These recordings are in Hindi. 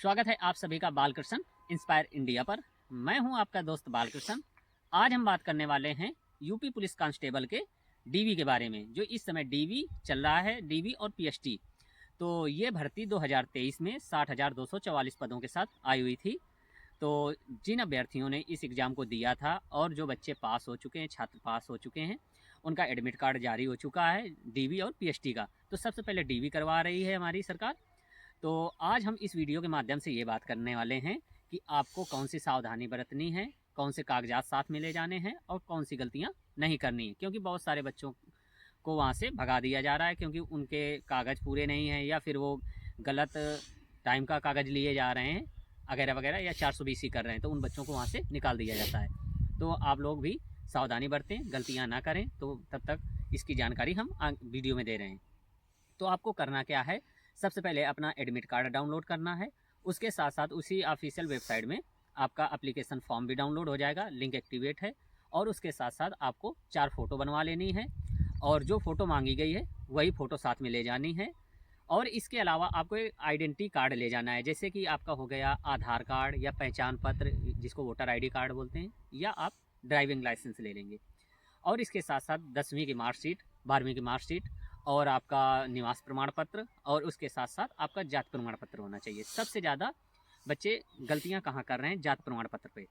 स्वागत है आप सभी का बालकृष्ण इंस्पायर इंडिया पर। मैं हूं आपका दोस्त बालकृष्ण। आज हम बात करने वाले हैं यूपी पुलिस कांस्टेबल के डीवी के बारे में, जो इस समय डीवी चल रहा है, डीवी और पीएसटी। तो ये भर्ती 2023 में 60,244 पदों के साथ आई हुई थी। तो जिन अभ्यर्थियों ने इस एग्ज़ाम को दिया था और जो बच्चे पास हो चुके हैं, छात्र पास हो चुके हैं, उनका एडमिट कार्ड जारी हो चुका है डीवी और पीएसटी का। तो सबसे पहले डीवी करवा रही है हमारी सरकार। तो आज हम इस वीडियो के माध्यम से ये बात करने वाले हैं कि आपको कौन सी सावधानी बरतनी है, कौन से कागजात साथ में ले जाने हैं और कौन सी गलतियां नहीं करनी है, क्योंकि बहुत सारे बच्चों को वहाँ से भगा दिया जा रहा है क्योंकि उनके कागज़ पूरे नहीं हैं या फिर वो गलत टाइम का कागज़ लिए जा रहे हैं वगैरह वगैरह, या 420 कर रहे हैं, तो उन बच्चों को वहाँ से निकाल दिया जाता है। तो आप लोग भी सावधानी बरतें, गलतियाँ ना करें। तो तब तक इसकी जानकारी हम वीडियो में दे रहे हैं। तो आपको करना क्या है, सबसे पहले अपना एडमिट कार्ड डाउनलोड करना है। उसके साथ साथ उसी ऑफिशियल वेबसाइट में आपका एप्लीकेशन फॉर्म भी डाउनलोड हो जाएगा, लिंक एक्टिवेट है। और उसके साथ साथ आपको 4 फ़ोटो बनवा लेनी है और जो फ़ोटो मांगी गई है वही फ़ोटो साथ में ले जानी है। और इसके अलावा आपको एक आइडेंटिटी कार्ड ले जाना है, जैसे कि आपका हो गया आधार कार्ड या पहचान पत्र, जिसको वोटर आईडी कार्ड बोलते हैं, या आप ड्राइविंग लाइसेंस ले लेंगे। और इसके साथ साथ 10वीं की मार्कशीट, 12वीं की मार्कशीट और आपका निवास प्रमाण पत्र, और उसके साथ साथ आपका जाति प्रमाण पत्र होना चाहिए। सबसे ज़्यादा बच्चे गलतियां कहाँ कर रहे हैं, जाति प्रमाण पत्र पे,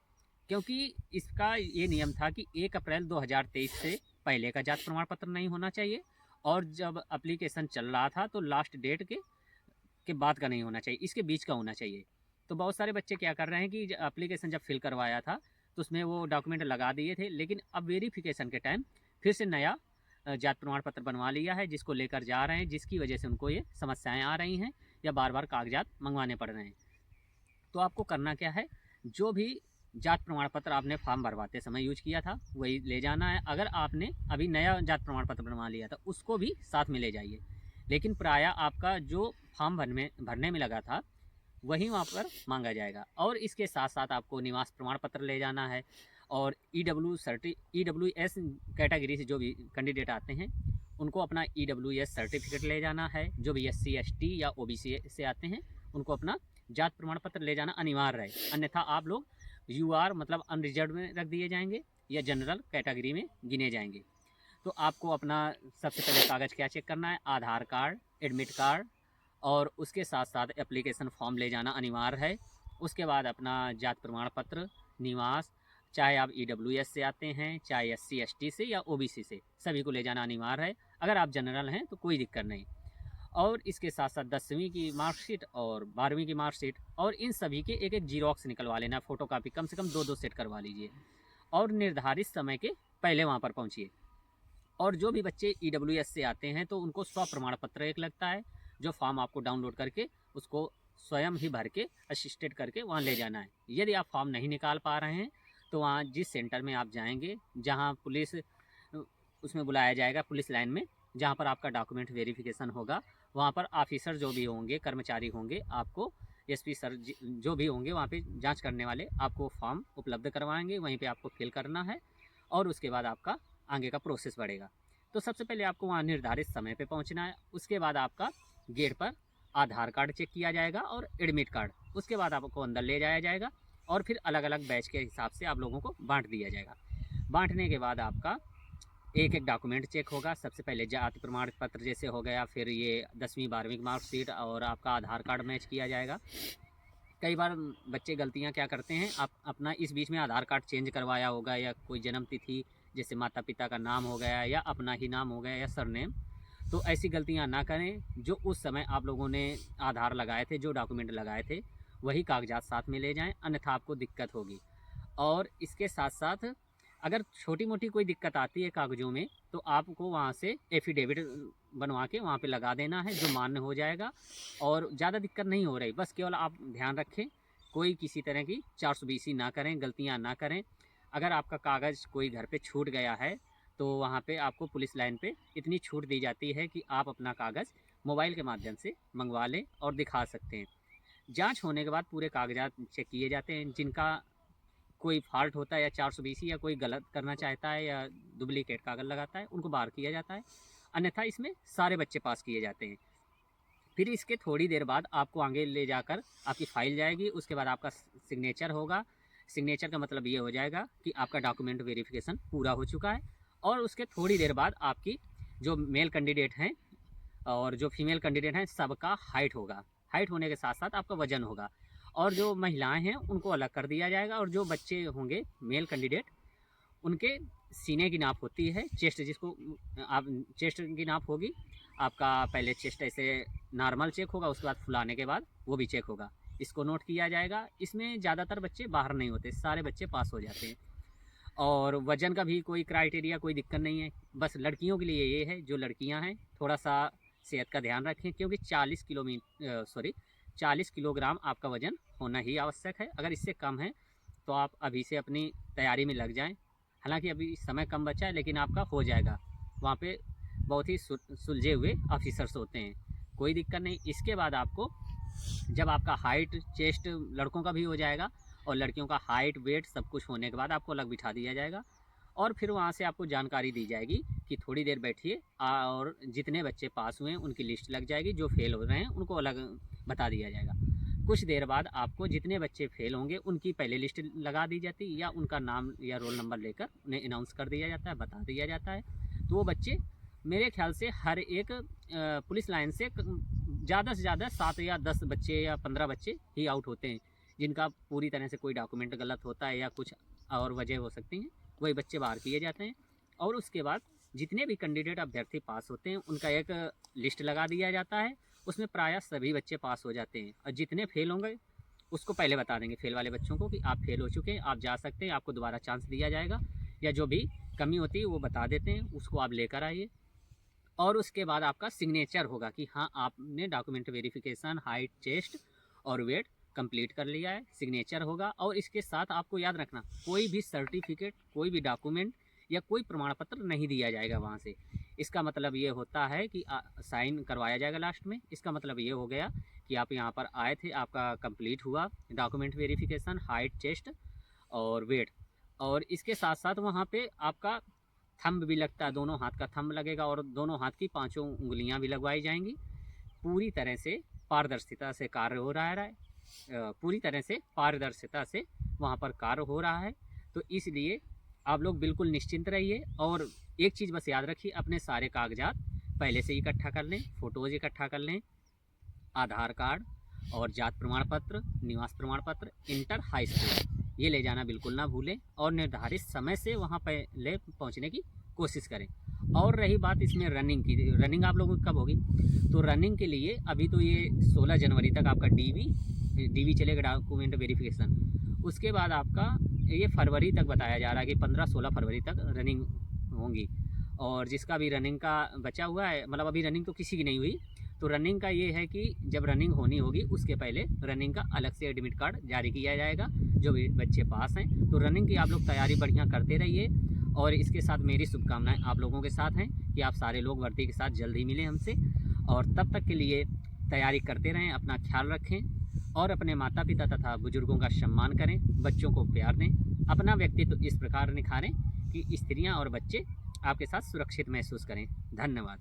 क्योंकि इसका ये नियम था कि 1 अप्रैल 2023 से पहले का जाति प्रमाण पत्र नहीं होना चाहिए, और जब एप्लीकेशन चल रहा था तो लास्ट डेट के बाद का नहीं होना चाहिए, इसके बीच का होना चाहिए। तो बहुत सारे बच्चे क्या कर रहे हैं कि एप्लीकेशन जब फिल करवाया था तो उसमें वो डॉक्यूमेंट लगा दिए थे, लेकिन अब वेरिफिकेशन के टाइम फिर से नया जाति प्रमाण पत्र बनवा लिया है, जिसको लेकर जा रहे हैं, जिसकी वजह से उनको ये समस्याएं आ रही हैं या बार बार कागजात मंगवाने पड़ रहे हैं। तो आपको करना क्या है, जो भी जाति प्रमाण पत्र आपने फॉर्म भरवाते समय यूज किया था वही ले जाना है। अगर आपने अभी नया जाति प्रमाण पत्र बनवा लिया था उसको भी साथ में ले जाइए, लेकिन प्रायः आपका जो फॉर्म भरने में लगा था वही वहाँ पर मांगा जाएगा। और इसके साथ साथ आपको निवास प्रमाण पत्र ले जाना है, और EWS कैटेगरी से जो भी कैंडिडेट आते हैं उनको अपना EWS सर्टिफिकेट ले जाना है। जो भी SC ST या OBC से आते हैं उनको अपना जाति प्रमाण पत्र ले जाना अनिवार्य है, अन्यथा आप लोग UR मतलब अनरिजर्व में रख दिए जाएंगे या जनरल कैटेगरी में गिने जाएंगे। तो आपको अपना सबसे पहले कागज़ क्या चेक करना है, आधार कार्ड, एडमिट कार्ड, और उसके साथ साथ एप्लीकेशन फॉर्म ले जाना अनिवार्य है। उसके बाद अपना जाति प्रमाण पत्र, निवास, चाहे आप EWS से आते हैं, चाहे SC ST से या OBC से, सभी को ले जाना अनिवार्य है। अगर आप जनरल हैं तो कोई दिक्कत नहीं। और इसके साथ साथ 10वीं की मार्कशीट और 12वीं की मार्कशीट, और इन सभी के एक एक जीरोक्स निकलवा लेना, फ़ोटोकॉपी कम से कम 2-2 सेट करवा लीजिए, और निर्धारित समय के पहले वहाँ पर पहुँचिए। और जो भी बच्चे EWS से आते हैं तो उनको 100 प्रमाण पत्र एक लगता है, जो फॉर्म आपको डाउनलोड करके उसको स्वयं ही भर के असिस्टेड करके वहाँ ले जाना है। यदि आप फॉर्म नहीं निकाल पा रहे हैं तो वहाँ जिस सेंटर में आप जाएंगे, जहाँ पुलिस उसमें बुलाया जाएगा, पुलिस लाइन में, जहाँ पर आपका डॉक्यूमेंट वेरिफिकेशन होगा, वहाँ पर ऑफिसर जो भी होंगे, कर्मचारी होंगे, आपको SP सर जो भी होंगे वहाँ पे जांच करने वाले, आपको फॉर्म उपलब्ध करवाएंगे। वहीं पे आपको फिल करना है और उसके बाद आपका आगे का प्रोसेस बढ़ेगा। तो सबसे पहले आपको वहाँ निर्धारित समय पे पहुँचना है। उसके बाद आपका गेट पर आधार कार्ड चेक किया जाएगा और एडमिट कार्ड। उसके बाद आपको अंदर ले जाया जाएगा और फिर अलग अलग बैच के हिसाब से आप लोगों को बांट दिया जाएगा। बांटने के बाद आपका एक एक डॉक्यूमेंट चेक होगा। सबसे पहले जाति प्रमाण पत्र जैसे हो गया, फिर ये 10वीं 12वीं की मार्कशीट और आपका आधार कार्ड मैच किया जाएगा। कई बार बच्चे गलतियां क्या करते हैं, आप अपना इस बीच में आधार कार्ड चेंज करवाया होगा, या कोई जन्म तिथि जैसे माता पिता का नाम हो गया या अपना ही नाम हो गया या सरनेम। तो ऐसी गलतियां ना करें। जो उस समय आप लोगों ने आधार लगाए थे, जो डॉक्यूमेंट लगाए थे, वही कागजात साथ में ले जाएं, अन्यथा आपको दिक्कत होगी। और इसके साथ साथ अगर छोटी मोटी कोई दिक्कत आती है कागज़ों में तो आपको वहाँ से एफिडेविट बनवा के वहाँ पे लगा देना है, जो मान्य हो जाएगा। और ज़्यादा दिक्कत नहीं हो रही, बस केवल आप ध्यान रखें कोई किसी तरह की 420 ना करें, गलतियाँ ना करें। अगर आपका कागज़ कोई घर पे छूट गया है तो वहाँ पे आपको पुलिस लाइन पे इतनी छूट दी जाती है कि आप अपना कागज़ मोबाइल के माध्यम से मंगवा लें और दिखा सकते हैं। जांच होने के बाद पूरे कागजात चेक किए जाते हैं। जिनका कोई फॉल्ट होता है या 420 या कोई गलत करना चाहता है या डुप्लीकेट कागज़ लगाता है, उनको बाहर किया जाता है, अन्यथा इसमें सारे बच्चे पास किए जाते हैं। फिर इसके थोड़ी देर बाद आपको आगे ले जाकर आपकी फ़ाइल जाएगी, उसके बाद आपका सिग्नेचर होगा। सिग्नेचर का मतलब ये हो जाएगा कि आपका डॉक्यूमेंट वेरिफिकेशन पूरा हो चुका है। और उसके थोड़ी देर बाद आपकी जो मेल कैंडिडेट हैं और जो फीमेल कैंडिडेट हैं सबका हाइट होगा। हाइट होने के साथ साथ आपका वज़न होगा, और जो महिलाएं हैं उनको अलग कर दिया जाएगा। और जो बच्चे होंगे मेल कैंडिडेट, उनके सीने की नाप होती है, चेस्ट जिसको आप चेस्ट की नाप होगी आपका। पहले चेस्ट ऐसे नॉर्मल चेक होगा, उसके बाद फुलाने के बाद वो भी चेक होगा, इसको नोट किया जाएगा। इसमें ज़्यादातर बच्चे बाहर नहीं होते, सारे बच्चे पास हो जाते हैं। और वज़न का भी कोई क्राइटेरिया, कोई दिक्कत नहीं है। बस लड़कियों के लिए ये है, जो लड़कियां हैं थोड़ा सा सेहत का ध्यान रखें, क्योंकि 40 किलोग्राम आपका वज़न होना ही आवश्यक है। अगर इससे कम है तो आप अभी से अपनी तैयारी में लग जाएं। हालांकि अभी समय कम बचा है, लेकिन आपका हो जाएगा। वहाँ पे बहुत ही सुलझे हुए ऑफिसर्स होते हैं, कोई दिक्कत नहीं। इसके बाद आपको जब आपका हाइट, चेस्ट लड़कों का भी हो जाएगा और लड़कियों का हाइट, वेट सब कुछ होने के बाद आपको अलग बिठा दिया जाएगा। और फिर वहाँ से आपको जानकारी दी जाएगी कि थोड़ी देर बैठिए, और जितने बच्चे पास हुए हैं उनकी लिस्ट लग जाएगी, जो फेल हो रहे हैं उनको अलग बता दिया जाएगा। कुछ देर बाद आपको जितने बच्चे फेल होंगे उनकी पहले लिस्ट लगा दी जाती है, या उनका नाम या रोल नंबर लेकर उन्हें अनाउंस कर दिया जाता है, बता दिया जाता है। तो वो बच्चे मेरे ख्याल से हर एक पुलिस लाइन से ज़्यादा से ज़्यादा 7 या 10 बच्चे या 15 बच्चे ही आउट होते हैं, जिनका पूरी तरह से कोई डॉक्यूमेंट गलत होता है या कुछ और वजह हो सकती हैं, वही बच्चे बाहर किए जाते हैं। और उसके बाद जितने भी कैंडिडेट अभ्यर्थी पास होते हैं उनका एक लिस्ट लगा दिया जाता है, उसमें प्रायः सभी बच्चे पास हो जाते हैं। और जितने फेल होंगे उसको पहले बता देंगे, फेल वाले बच्चों को, कि आप फेल हो चुके हैं, आप जा सकते हैं, आपको दोबारा चांस दिया जाएगा, या जो भी कमी होती है वो बता देते हैं, उसको आप लेकर आइए। और उसके बाद आपका सिग्नेचर होगा कि हाँ, आपने डॉक्यूमेंट वेरिफिकेशन, हाइट, चेस्ट और वेट कंप्लीट कर लिया है, सिग्नेचर होगा। और इसके साथ आपको याद रखना, कोई भी सर्टिफिकेट, कोई भी डॉक्यूमेंट या कोई प्रमाण पत्र नहीं दिया जाएगा वहाँ से। इसका मतलब ये होता है कि साइन करवाया जाएगा लास्ट में। इसका मतलब ये हो गया कि आप यहाँ पर आए थे, आपका कंप्लीट हुआ डॉक्यूमेंट वेरिफिकेशन, हाइट, चेस्ट और वेट। और इसके साथ साथ वहाँ पे आपका थंब भी लगता है, दोनों हाथ का थंब लगेगा, और दोनों हाथ की 5 उंगलियाँ भी लगवाई जाएंगी। पूरी तरह से पारदर्शिता से कार्य हो रहा है, पूरी तरह से पारदर्शिता से वहाँ पर कार्य हो रहा है। तो इसलिए आप लोग बिल्कुल निश्चिंत रहिए। और एक चीज़ बस याद रखिए, अपने सारे कागजात पहले से इकट्ठा कर लें, फ़ोटोज़ इकट्ठा कर लें, आधार कार्ड और जात प्रमाण पत्र, निवास प्रमाण पत्र, इंटर, हाई स्कूल, ये ले जाना बिल्कुल ना भूलें। और निर्धारित समय से वहाँ पहले पहुँचने की कोशिश करें। और रही बात इसमें रनिंग की, रनिंग आप लोगों की कब होगी? तो रनिंग के लिए अभी तो ये 16 जनवरी तक आपका डीवी चलेगा, डॉक्यूमेंट वेरिफिकेशन। उसके बाद आपका ये फरवरी तक बताया जा रहा है कि 15-16 फरवरी तक रनिंग होंगी। और जिसका भी रनिंग का बचा हुआ है, मतलब अभी रनिंग तो किसी की नहीं हुई, तो रनिंग का ये है कि जब रनिंग होनी होगी उसके पहले रनिंग का अलग से एडमिट कार्ड जारी किया जाएगा, जो भी बच्चे पास हैं। तो रनिंग की आप लोग तैयारी बढ़िया करते रहिए। और इसके साथ मेरी शुभकामनाएं आप लोगों के साथ हैं कि आप सारे लोग वर्दी के साथ जल्द ही मिलें हमसे। और तब तक के लिए तैयारी करते रहें, अपना ख्याल रखें और अपने माता पिता तथा बुजुर्गों का सम्मान करें, बच्चों को प्यार दें, अपना व्यक्तित्व इस प्रकार निखारें कि स्त्रियां और बच्चे आपके साथ सुरक्षित महसूस करें। धन्यवाद।